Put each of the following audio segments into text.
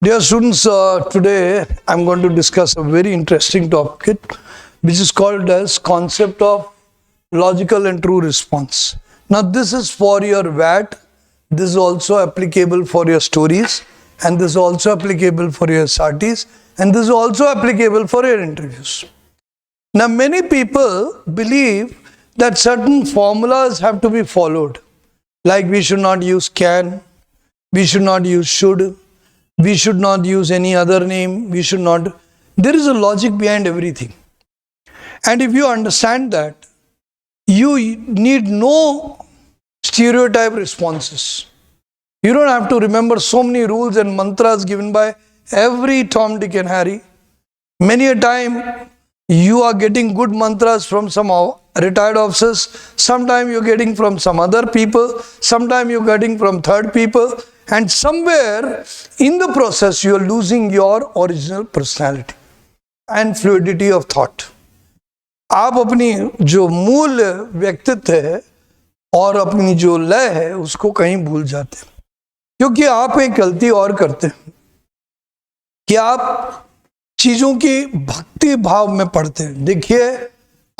Dear students, today I'm going to discuss a very interesting topic which is called as concept of logical and true response. Now this is for your VAT, this is also applicable for your stories, and this is also applicable for your SRTs, and this is also applicable for your interviews. Now many people believe that certain formulas have to be followed, like we should not use can, we should not use should, we should not use any other name, we should not. There is a logic behind everything. And if you understand that, you need no stereotype responses. You don't have to remember so many rules and mantras given by every Tom, Dick and Harry. Many a time, you are getting good mantras from some retired officers, sometimes you're getting from some other people, sometimes you're getting from third people, and somewhere in the process you are losing your original personality and fluidity of thought. आप अपनी जो मूल व्यक्तित्व है और अपनी जो लय है उसको कहीं भूल जाते हैं, क्योंकि आप एक गलती और करते हैं कि आप चीजों की भक्ति भाव में पढ़ते हैं. देखिए,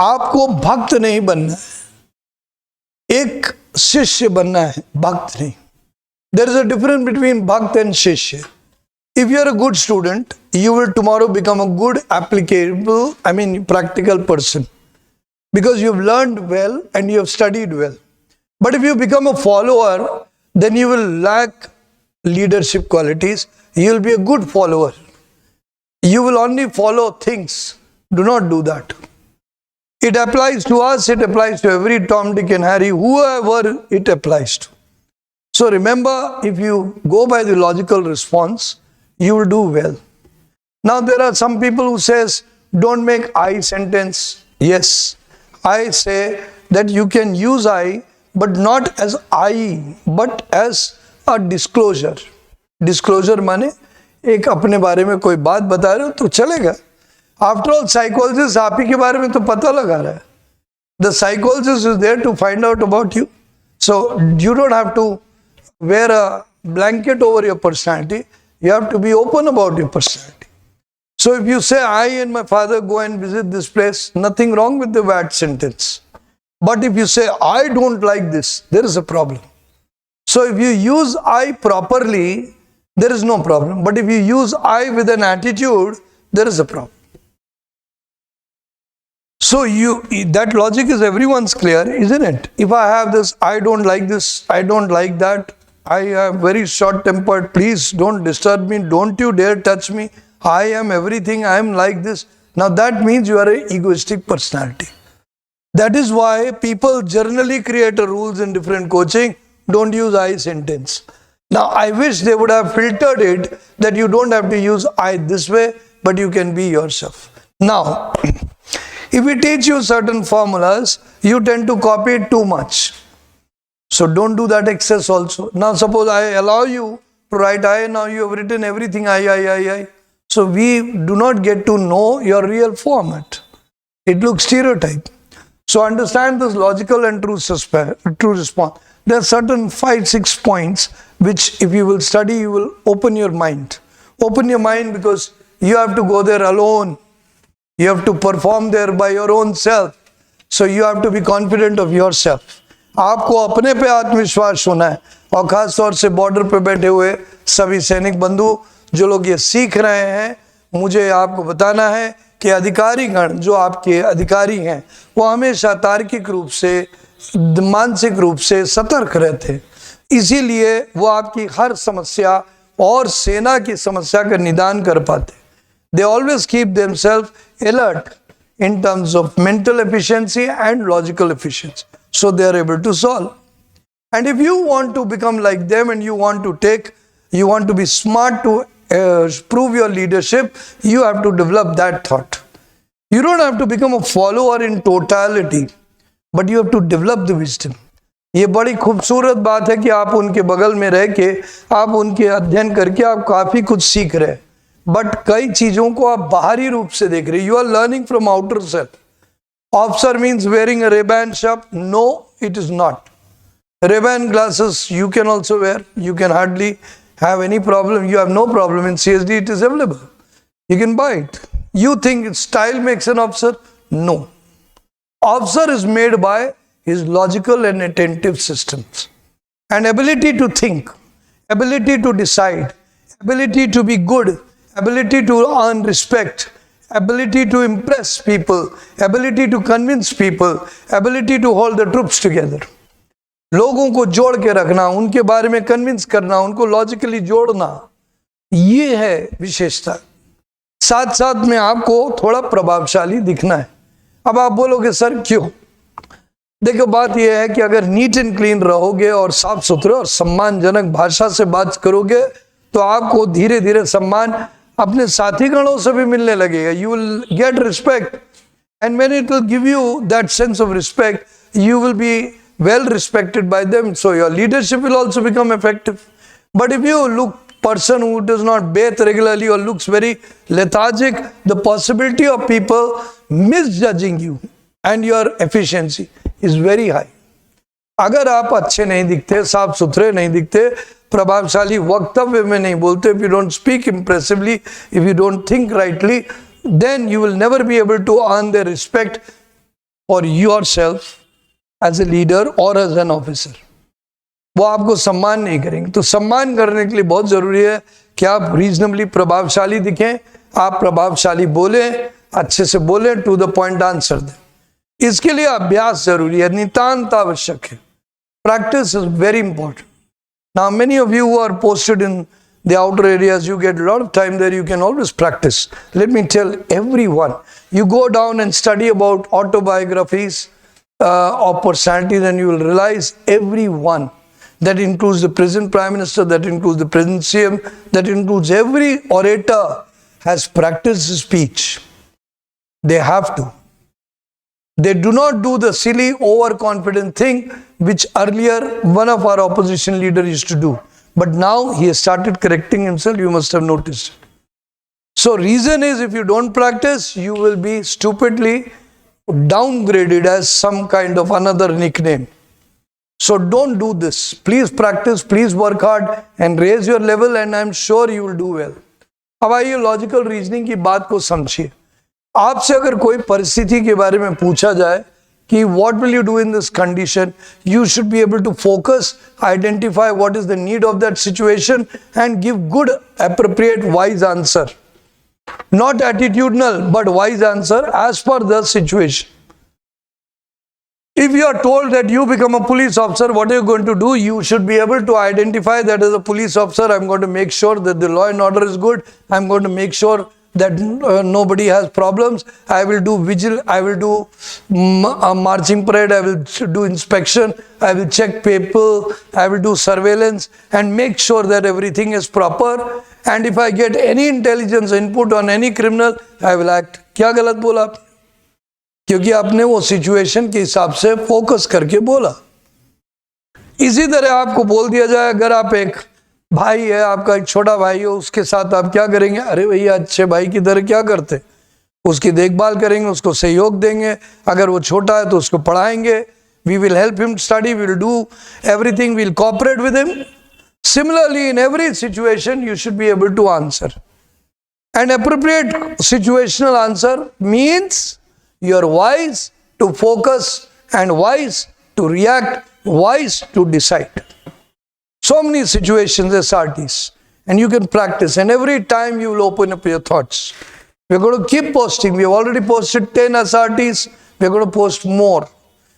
आपको भक्त नहीं बनना है, एक शिष्य बनना है, भक्त नहीं. There is a difference between bhakt and shishya. If you are a good student, you will tomorrow become a good practical person, because you have learned well and you have studied well. But if you become a follower, then you will lack leadership qualities. You will be a good follower. You will only follow things. Do not do that. It applies to us, it applies to every Tom, Dick and Harry, whoever it applies to. So remember, if you go by the logical response, you will do well. Now there are some people who says, don't make I sentence. Yes, I say that you can use I, but not as I, but as a disclosure. Disclosure माने एक अपने बारे में कोई बात बता रहे हो तो चलेगा. After all, psychologist आप ही के बारे में तो पता लगा रहा है. The psychologist is there to find out about you. So you don't have to wear a blanket over your personality. You have to be open about your personality. So if you say, I and my father go and visit this place, nothing wrong with the VAT sentence. But if you say, I don't like this, there is a problem. So if you use I properly, there is no problem. But if you use I with an attitude, there is a problem. So that logic is everyone's clear, isn't it? If I have this, I don't like this, I don't like that, I am very short-tempered, please don't disturb me, don't you dare touch me, I am everything, I am like this. Now that means you are an egoistic personality. That is why people generally create rules in different coaching, don't use I sentence. Now I wish they would have filtered it that you don't have to use I this way, but you can be yourself. Now, if we teach you certain formulas, you tend to copy it too much. So don't do that excess also. Now suppose I allow you to write I, now you have written everything I. So we do not get to know your real format. It looks stereotype. So understand this logical and true response. There are certain 5-6 points which if you will study, you will open your mind. Open your mind because you have to go there alone. You have to perform there by your own self. So you have to be confident of yourself. आपको अपने पे आत्मविश्वास होना है, और खास तौर से बॉर्डर पे बैठे हुए सभी सैनिक बंधु जो लोग ये सीख रहे हैं, मुझे आपको बताना है कि अधिकारीगण जो आपके अधिकारी हैं वो हमेशा तार्किक रूप से, मानसिक रूप से सतर्क रहते हैं. इसीलिए वो आपकी हर समस्या और सेना की समस्या का निदान कर पाते. They always keep themselves alert in terms of mental efficiency and logical efficiency. So they are able to solve. And if you want to become like them and you want to be smart to prove your leadership, you have to develop that thought. You don't have to become a follower in totality, but you have to develop the wisdom. ये बड़ी खूबसूरत बात है कि आप उनके बगल में रह के, आप उनके अध्ययन करके आप काफी कुछ सीख रहे हैं. बट कई चीजों को आप बाहरी रूप से देख रहे. You are learning from outer self. Officer means wearing a Ray-Ban shirt? No, it is not. Ray-Ban glasses you can also wear. You can hardly have any problem. You have no problem. In CSD, it is available. You can buy it. You think style makes an officer? No. Officer is made by his logical and attentive systems. And ability to think, ability to decide, ability to be good, ability to earn respect, ability to impress people, ability to convince people, ability to hold the troops together. लोगों को जोड़ के रखना, उनके बारे में convince करना, उनको लॉजिकली जोड़ना, ये है विशेषता। साथ साथ में आपको थोड़ा प्रभावशाली दिखना है। अब आप बोलोगे सर क्यों? देखो बात यह है कि अगर नीट एंड क्लीन रहोगे और साफ सुथरे और सम्मानजनक भाषा से बात करोगे तो आपको धीरे धीरे सम्मान अपने साथी गणों से भी मिलने लगेगा। You will get respect, and when it will give you that sense of respect, you will be well respected by them, so your leadership will also become effective. But if you look person who does not bathe regularly or looks very lethargic, the possibility of people misjudging you and your efficiency is very high. अगर आप अच्छे नहीं दिखते, साफ सुथरे नहीं दिखते, प्रभावशाली वक्तव्य में नहीं बोलते, if you don't speak impressively, if you don't think rightly, then you will never be able to earn their respect for yourself as a leader or as an officer. वो आपको सम्मान नहीं करेंगे। तो सम्मान करने के लिए बहुत जरूरी है कि आप रीजनेबली प्रभावशाली दिखें, आप प्रभावशाली बोलें, अच्छे से बोलें, टू द पॉइंट आंसर दें। इसके लिए अभ्यास जरूरी है, नितांत आवश्यक है। Practice is very important. Now many of you are posted in the outer areas, you get a lot of time there, you can always practice. Let me tell everyone, you go down and study about autobiographies of personality, then you will realize everyone, that includes the present Prime Minister, that includes the present CM, that includes every orator, has practiced speech. They have to. They do not do the silly, overconfident thing which earlier one of our opposition leaders used to do. But now he has started correcting himself, you must have noticed. So reason is, if you don't practice, you will be stupidly downgraded as some kind of another nickname. So don't do this. Please practice, please work hard and raise your level, and I'm sure you will do well. अब आइए logical reasoning की बात को समझिए। आपसे अगर कोई परिस्थिति के बारे में पूछा जाए कि what will you do in this condition, you should be able to focus, identify what is the need of that situation and give good, appropriate, wise answer. Not attitudinal, but wise answer as per the situation. If you are told that you become a police officer, what are you going to do? You should be able to identify that as a police officer, I'm going to make sure that the law and order is good. I'm going to make sure that nobody has problems. I will do vigil, I will do marching parade, I will do inspection, I will check people, I will do surveillance and make sure that everything is proper. And if I get any intelligence input on any criminal, I will act. क्या गलत बोला आपने? क्योंकि आपने वो situation के हिसाब से फोकस करके बोला। इसी तरह आपको बोल दिया जाए, अगर आप एक भाई है, आपका एक छोटा भाई हो, उसके साथ आप क्या करेंगे? अरे भैया अच्छे भाई की तरह क्या करते, उसकी देखभाल करेंगे, उसको सहयोग देंगे, अगर वो छोटा है तो उसको पढ़ाएंगे, we will help him study, we will do everything, we will cooperate with him. Similarly, in every situation, you should be able to answer. An appropriate situational answer means you are wise to focus and wise to react, wise to decide. So many situations, SRTs, and you can practice, and every time you will open up your thoughts. We're going to keep posting. We have already posted 10 SRTs. We're going to post more.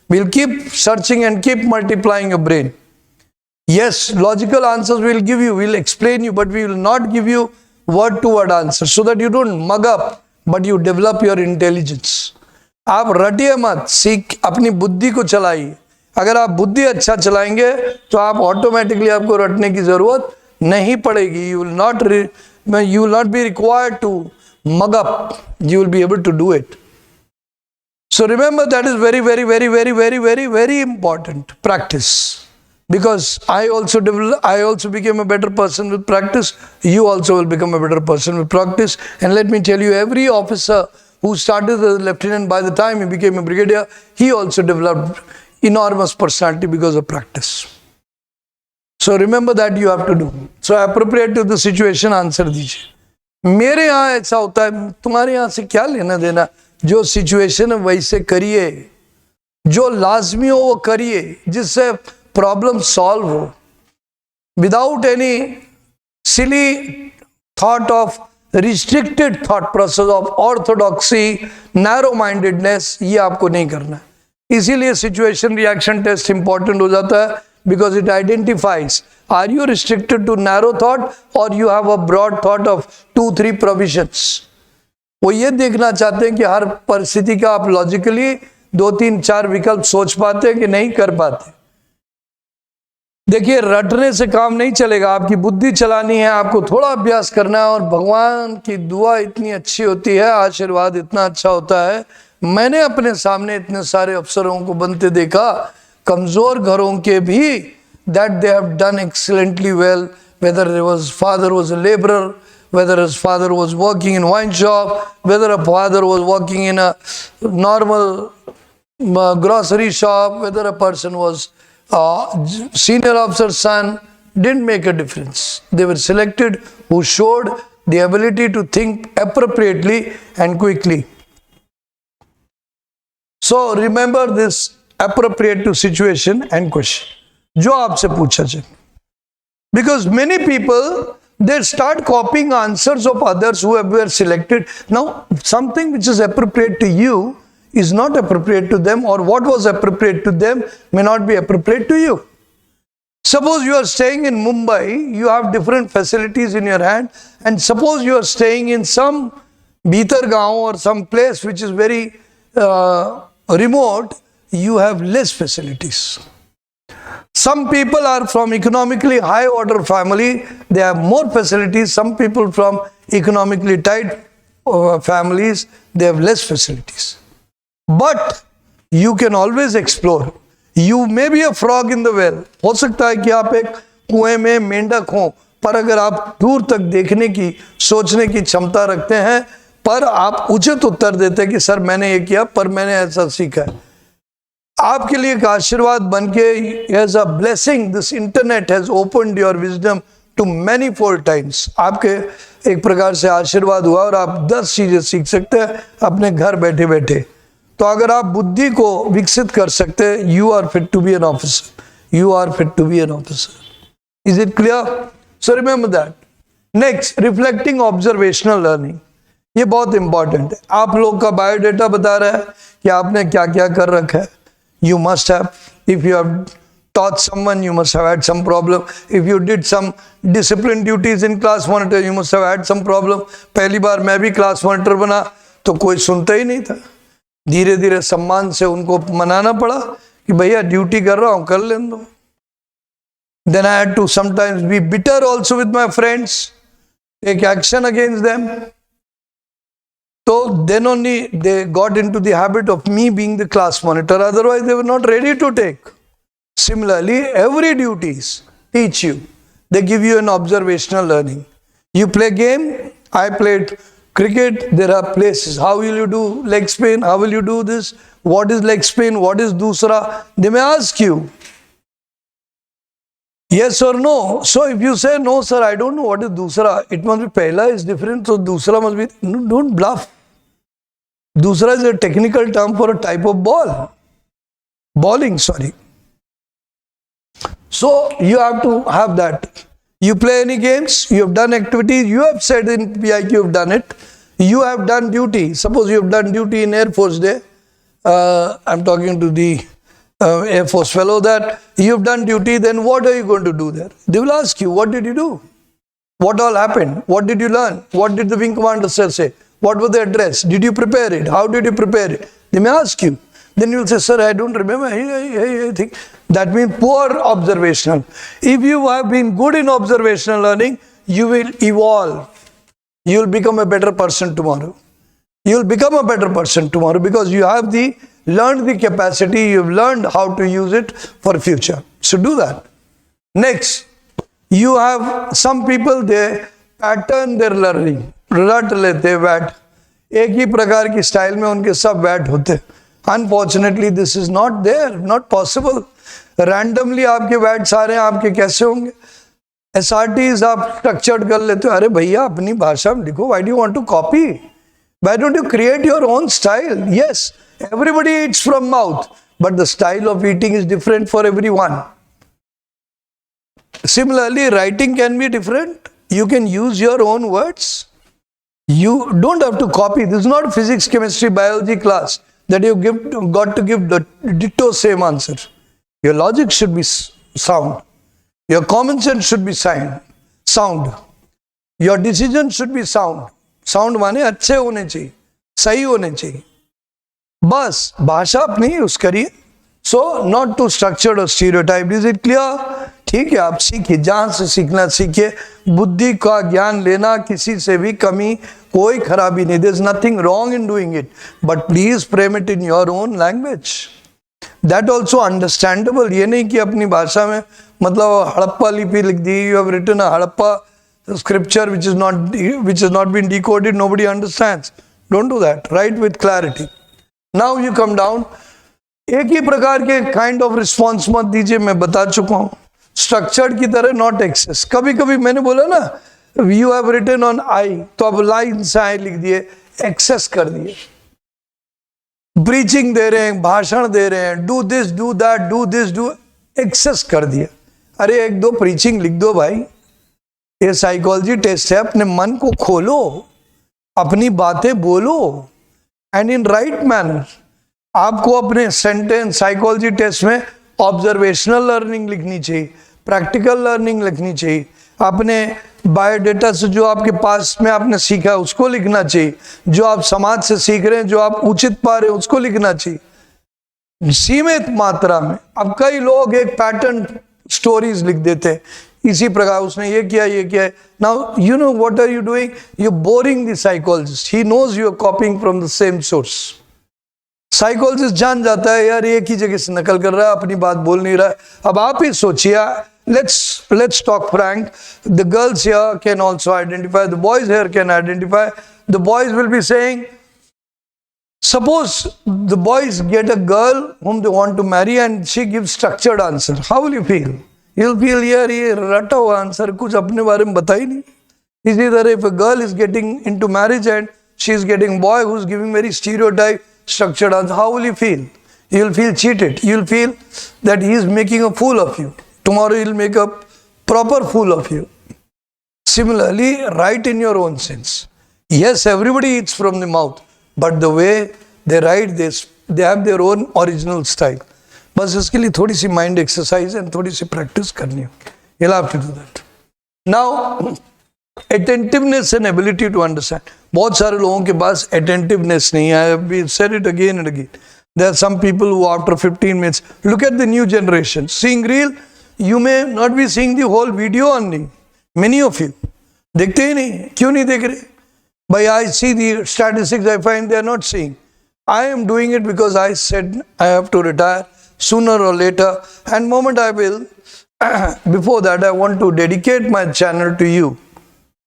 We'll keep searching and keep multiplying your brain. Yes, logical answers we'll give you, we'll explain you, but we will not give you word to word answers so that you don't mug up, but you develop your intelligence. आप रटिए मत, सीख अपनी बुद्धि को चलाइए। अगर आप बुद्धि अच्छा चलाएंगे तो आप ऑटोमेटिकली, आपको रटने की जरूरत नहीं पड़ेगी। You will not be required to mug up. You will be able to do it. So remember, that is very, very, very, very, very, very, very important. Practice. Because I also became a better person with practice. You also will become a better person with practice. And let me tell you, every officer who started as a lieutenant, by the time he became a brigadier, he also developed enormous personality because of practice. So remember that you have to do. So appropriate to the situation answer दीजिए। मेरे यहाँ ऐसा होता है, तुम्हारे यहाँ से क्या लेना देना, जो सिचुएशन है वैसे करिए, जो लाजमी हो वो करिए, जिससे प्रॉब्लम सॉल्व हो, without any silly thought of restricted thought process of orthodoxy, narrow mindedness, ये आपको नहीं करना। इसीलिए सिचुएशन रिएक्शन टेस्ट इंपॉर्टेंट हो जाता है, because it identifies are you restricted to narrow thought or you have a broad thought of 2-3 provisions। वो ये देखना चाहते हैं कि हर परिस्थिति का आप लॉजिकली 2-3-4 विकल्प सोच पाते हैं कि नहीं कर पाते। देखिए, रटने से काम नहीं चलेगा, आपकी बुद्धि चलानी है, आपको थोड़ा अभ्यास करना है, और भगवान की दुआ इतनी अच्छी होती है, आशीर्वाद इतना अच्छा होता है। मैंने अपने सामने इतने सारे अफसरों को बनते देखा, कमजोर घरों के भी, that they have done excellently well, whether his father was a laborer, whether his father was working in wine shop, whether a father was working in a normal grocery shop, whether a person was senior officer's son, didn't make a difference. They were selected who showed the ability to think appropriately and quickly. So remember this, appropriate to situation and question जो आपसे पूछा जाए, because many people they start copying answers of others who have been selected. Now something which is appropriate to you is not appropriate to them, or what was appropriate to them may not be appropriate to you. Suppose you are staying in Mumbai, you have different facilities in your hand, and suppose you are staying in some Bhitargaon or some place which is very remote, you have less facilities. Some people are from economically high order family, they have more facilities. Some people from economically tight families, they have less facilities. But you can always explore. You may be a frog in the well. हो सकता है कि आप एक कुएं में मेंढक हो, पर अगर आप दूर तक देखने की, सोचने की क्षमता रखते हैं, पर आप उचित उत्तर देते हैं कि सर मैंने ये किया, पर मैंने ऐसा सीखा है, आपके लिए एक आशीर्वाद बनके, as a blessing this internet has opened your wisdom to many fold times. आपके एक प्रकार से आशीर्वाद हुआ और आप 10 चीजें सीख सकते हैं अपने घर बैठे बैठे। तो अगर आप बुद्धि को विकसित कर सकते हैं, you are fit to be an officer, you are fit to be an officer. Is it clear? So remember that. Next, reflecting observational learning, ये बहुत इंपॉर्टेंट है। आप लोग का बायोडेटा बता रहा है कि आपने क्या क्या कर रखा है। You must have, if you have taught someone, you must have had some problem. If you did some discipline duties in class monitor, you must have had some problem. पहली बार मैं भी क्लास मॉनिटर बना तो कोई सुनता ही नहीं था, धीरे धीरे सम्मान से उनको मनाना पड़ा कि भैया ड्यूटी कर रहा हूँ, कर लेने दो। Then I had to sometimes be bitter also with my friends, take action against them. So then only they got into the habit of me being the class monitor, otherwise they were not ready to take. Similarly, every duties teach you, they give you an observational learning. You play game, I played cricket, there are places, how will you do leg spin, how will you do this, what is leg spin, what is dusra, they may ask you yes or no. So if you say no sir, I don't know what is dusra, it must be pehla is different, so dusra must be, no, don't bluff. Dusra is a technical term for a type of bowling, sorry. So you have to have that. You play any games, you have done activities, you have said in PIQ you have done it, you have done duty. Suppose you have done duty in Air Force Day, I'm talking to the Air Force fellow, that you have done duty, then what are you going to do there? They will ask you, what did you do? What all happened? What did you learn? What did the wing commander say? What was the address? Did you prepare it? How did you prepare it? They may ask you. Then you will say, sir, I don't remember. I think that means poor observational. If you have been good in observational learning, you will evolve. You will become a better person tomorrow. You will become a better person tomorrow because you have learned the capacity, you have learned how to use it for future. So do that. Next, you have some people, they pattern their learning. रट लेते VAT, एक ही प्रकार की style में उनके सब वैट होते। Unfortunately this is not there, not possible. Randomly आपके वैट सारे आपके कैसे होंगे? SRTs आप स्ट्रक्चर्ड कर लेते हो, अरे भैया अपनी भाषा में लिखो, why do you want to copy? Why don't you create your own style? Yes, everybody eats from mouth, but the style of eating is different for everyone. Similarly, writing can be different. You can use your own words. You don't have to copy. This is not physics, chemistry, biology class that you got to give the ditto same answer. Your logic should be sound. Your common sense should be sound. Your decision should be sound. Sound माने अच्छे होने चाहिए, सही होने चाहिए. बस भाषा अपनी यूज करिए. So not too structured or stereotyped. Is it clear? ठीक है, आप सीखिए, जहाँ से सीखना सीखिए. बुद्धि का ज्ञान लेना किसी से भी कमी, कोई खराबी नहीं. There's nothing wrong in doing it, but please frame it in your own language. That also understandable. ये नहीं कि अपनी भाषा में मतलब हड़प्पा लिपि लिख दी. You have written a Harappa scripture which has not been decoded. Nobody understands. Don't do that. Write with clarity. Now you come down. एक ही प्रकार के काइंड ऑफ रिस्पॉन्स मत दीजिए, मैं बता चुका हूं. स्ट्रक्चर्ड की तरह, नॉट एक्सेस. कभी कभी मैंने बोला ना, you have written on I, तो अब लाइन से आई लिख दिए, एक्सेस कर दिए. प्रीचिंग दे रहे हैं, भाषण दे रहे हैं, do this do that, do this do, access कर दिया. अरे एक दो प्रीचिंग लिख दो भाई. ये साइकोलॉजी टेस्ट है, अपने मन को खोलो, अपनी बातें बोलो, एंड इन राइट मैनर. आपको अपने सेंटेंस साइकोलॉजी टेस्ट में ऑब्जर्वेशनल लर्निंग लिखनी चाहिए, प्रैक्टिकल लर्निंग लिखनी चाहिए. अपने बायोडेटा से जो आपके पास में आपने सीखा है उसको लिखना चाहिए. जो आप समाज से सीख रहे हैं, जो आप उचित पा रहे हैं उसको लिखना चाहिए, सीमित मात्रा में. अब कई लोग एक पैटर्न स्टोरीज लिख देते हैं, इसी प्रकार उसने ये किया, ये किया. Now you know what are you doing? You boring the psychologist. He knows you are copying from the same source. Psychologist जान जाता है यार एक ही जगह से नकल कर रहा है, अपनी बात बोल नहीं रहा है. अब आप ही सोचिए, let's talk frank. The girls here can also identify, the boys here can identify. The boys will be saying, suppose the boys get a girl whom they want to marry and she gives structured answer. How will you feel? You'll feel यार ये रटा हुआ answer, कुछ अपने बारे में बता ही नहीं. इसी तरह if a girl is getting into marriage and she is getting boy who's giving very stereotype structured answer, how will you feel? You'll feel cheated. You'll feel that he is making a fool of you. Tomorrow he'll make a proper fool of you. Similarly, write in your own sense. Yes, everybody eats from the mouth, but the way they write this, they have their own original style. बस इसके लिए थोड़ी सी mind exercise and थोड़ी सी practice करनी होगी. You'll have to do that. Now, attentiveness and ability to understand. बहुत सारे लोगों के पास attentiveness नहीं है. We said it again and again. There are some people who after 15 minutes, look at the new generation. Seeing reel, you may not be seeing the whole video only. Many of you. देखते ही नहीं. क्यों नहीं देख रहे? But I see the statistics, I find they are not seeing. I am doing it because I said I have to retire sooner or later. And moment I will, before that I want to dedicate my channel to you,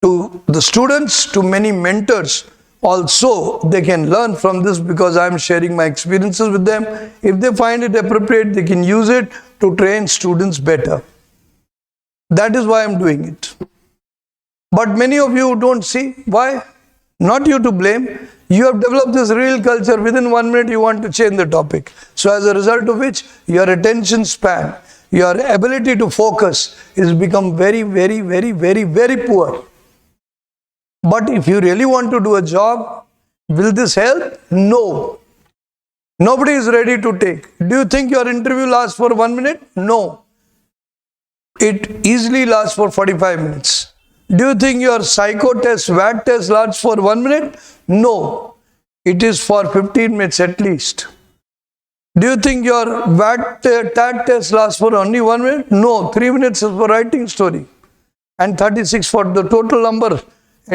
to the students, to many mentors. Also, they can learn from this because I am sharing my experiences with them. If they find it appropriate, they can use it to train students better. That is why I am doing it. But many of you don't see. Why? Not you to blame. You have developed this real culture. Within 1 minute, you want to change the topic. So as a result of which, your attention span, your ability to focus is become very, very, very, very, very poor. But if you really want to do a job, will this help? No. Nobody is ready to take. Do you think your interview lasts for 1 minute? No. It easily lasts for 45 minutes. Do you think your psycho test, VAT test lasts for 1 minute? No. It is for 15 minutes at least. Do you think your TAT test lasts for only 1 minute? No. 3 minutes is for writing story. And 36 for the total number.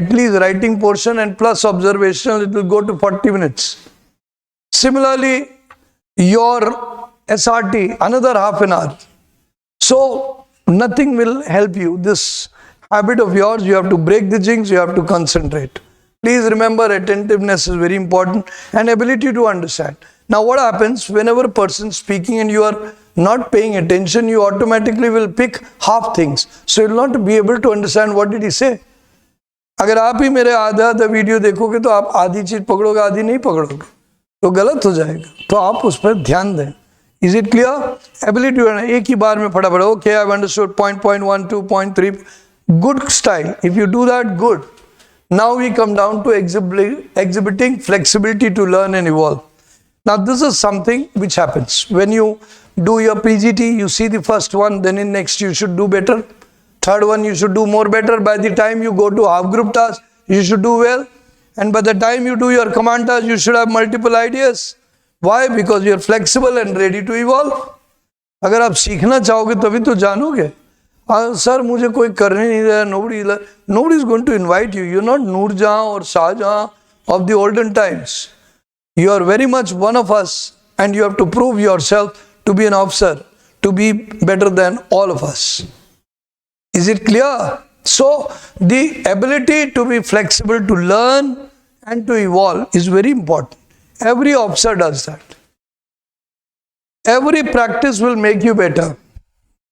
At least writing portion and plus observational, it will go to 40 minutes. Similarly, your SRT, another half an hour. So, nothing will help you. This habit of yours, you have to break the jinx, you have to concentrate. Please remember, attentiveness is very important and ability to understand. Now, what happens whenever a person is speaking and you are not paying attention, you automatically will pick half things. So you will not be able to understand what did he say. अगर आप ही मेरे आधा आधा video देखोगे तो आप आधी चीज पकड़ोगे, आधी नहीं पकड़ोगे, तो गलत हो जाएगा. तो आप उस पर ध्यान दें. Is it clear? Ability to एक ही बार में फटाफट. Okay, I've understood point 1, 2, point 3. Good style. If you do that, good. Now we come down to exhibiting flexibility to learn and evolve. Now this is something which happens. When you do your PGT, you see the first one, then in next you should do better. Third one you should do more better. By the time you go to half group task, you should do well. And by the time you do your command task, you should have multiple ideas. Why? Because you are flexible and ready to evolve. अगर आप सीखना चाहोगे तभी तो जानोगे. Sir मुझे कोई करने नहीं रहा, nobody is going to invite you. You're not Noorjahan or Shahjahan of the olden times. You are very much one of us, and you have to prove yourself to be an officer, to be better than all of us. Is it clear? So the ability to be flexible, to learn and to evolve is very important. Every officer does that. Every practice will make you better.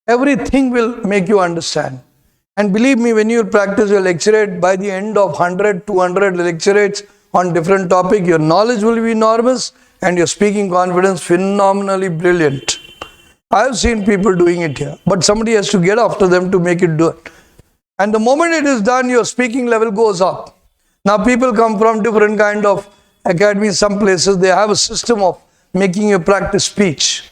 Everything will make you understand. And believe me, when you practice your lecturate, by the end of 100, 200 lecturates on different topic, your knowledge will be enormous and your speaking confidence phenomenally brilliant. I have seen people doing it here, but somebody has to get after them to make it do it. And the moment it is done, your speaking level goes up. Now people come from different kind of academies. Some places they have a system of making you practice speech.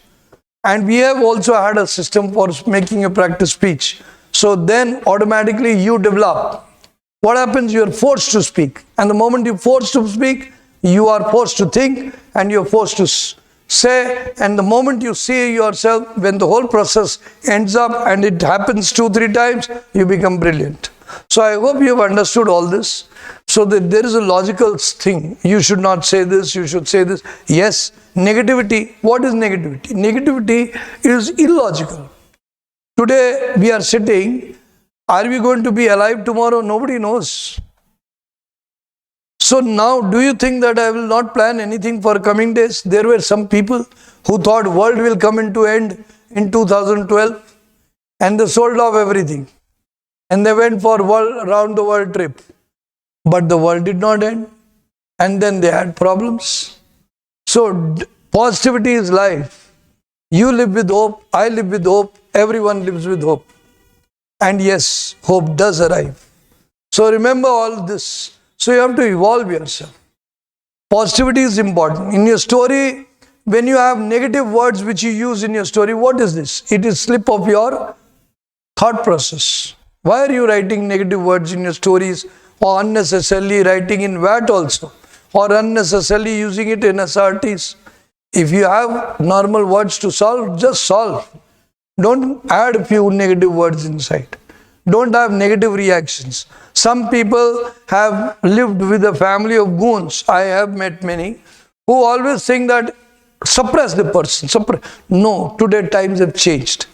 And we have also had a system for making you practice speech. So then automatically you develop. What happens? You are forced to speak. And the moment you're forced to speak, you are forced to think and you're forced to say. And the moment you see yourself, when the whole process ends up and it happens 2-3 times, you become brilliant. So I hope you have understood all this. So that there is a logical thing. You should not say this, you should say this. Yes, negativity. What is negativity? Negativity is illogical. Today we are sitting. Are we going to be alive tomorrow? Nobody knows. So now, do you think that I will not plan anything for coming days? There were some people who thought world will come into end in 2012 and they sold off everything. And they went for around the world trip. But the world did not end. And then they had problems. So positivity is life. You live with hope. I live with hope. Everyone lives with hope. And yes, hope does arrive. So remember all this. So you have to evolve yourself. Positivity is important. In your story, when you have negative words which you use in your story, what is this? It is slip of your thought process. Why are you writing negative words in your stories, or unnecessarily writing in VAT also, or unnecessarily using it in SRTs? If you have normal words to solve, just solve. Don't add a few negative words inside. Don't have negative reactions. Some people have lived with a family of goons. I have met many who always think that suppress the person. No, today times have changed.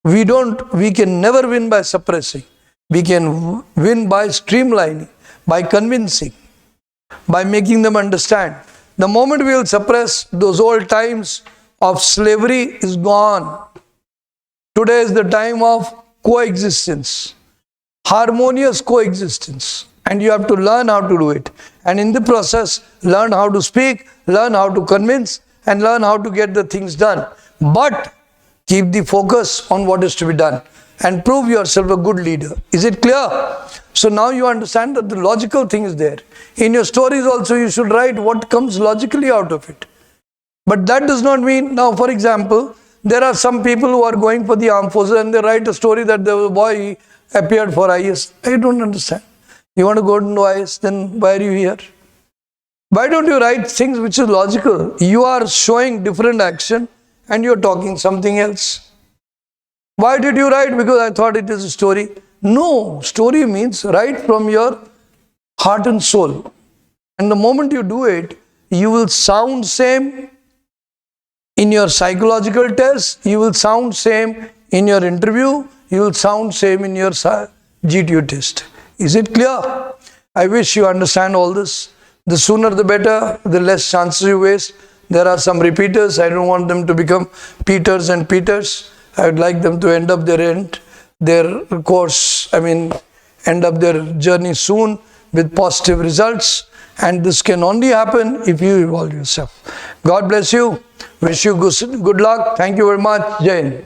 We can never win by suppressing. We can win by streamlining, by convincing, by making them understand. The moment we will suppress, those old times of slavery is gone. Today is the time of coexistence, harmonious coexistence. And you have to learn how to do it. And in the process, learn how to speak, learn how to convince, and learn how to get the things done. But keep the focus on what is to be done and prove yourself a good leader. Is it clear? So now you understand that the logical thing is there. In your stories also you should write what comes logically out of it. But that does not mean, now for example, there are some people who are going for the armed forces and they write a story that the boy appeared for IS. I don't understand. You want to go into IS, then why are you here? Why don't you write things which is logical? You are showing different action and you are talking something else. Why did you write? Because I thought it is a story. No, story means write from your heart and soul. And the moment you do it, you will sound same in your psychological test, you will sound same in your interview, you will sound same in your GTU test. Is it clear? I wish you understand all this. The sooner the better, the less chances you waste. There are some repeaters. I don't want them to become Peters and Peters. I would like them to end up their course, end up their journey soon with positive results. And this can only happen if you evolve yourself. God bless you. Wish you good luck. Thank you very much. Jai Hind.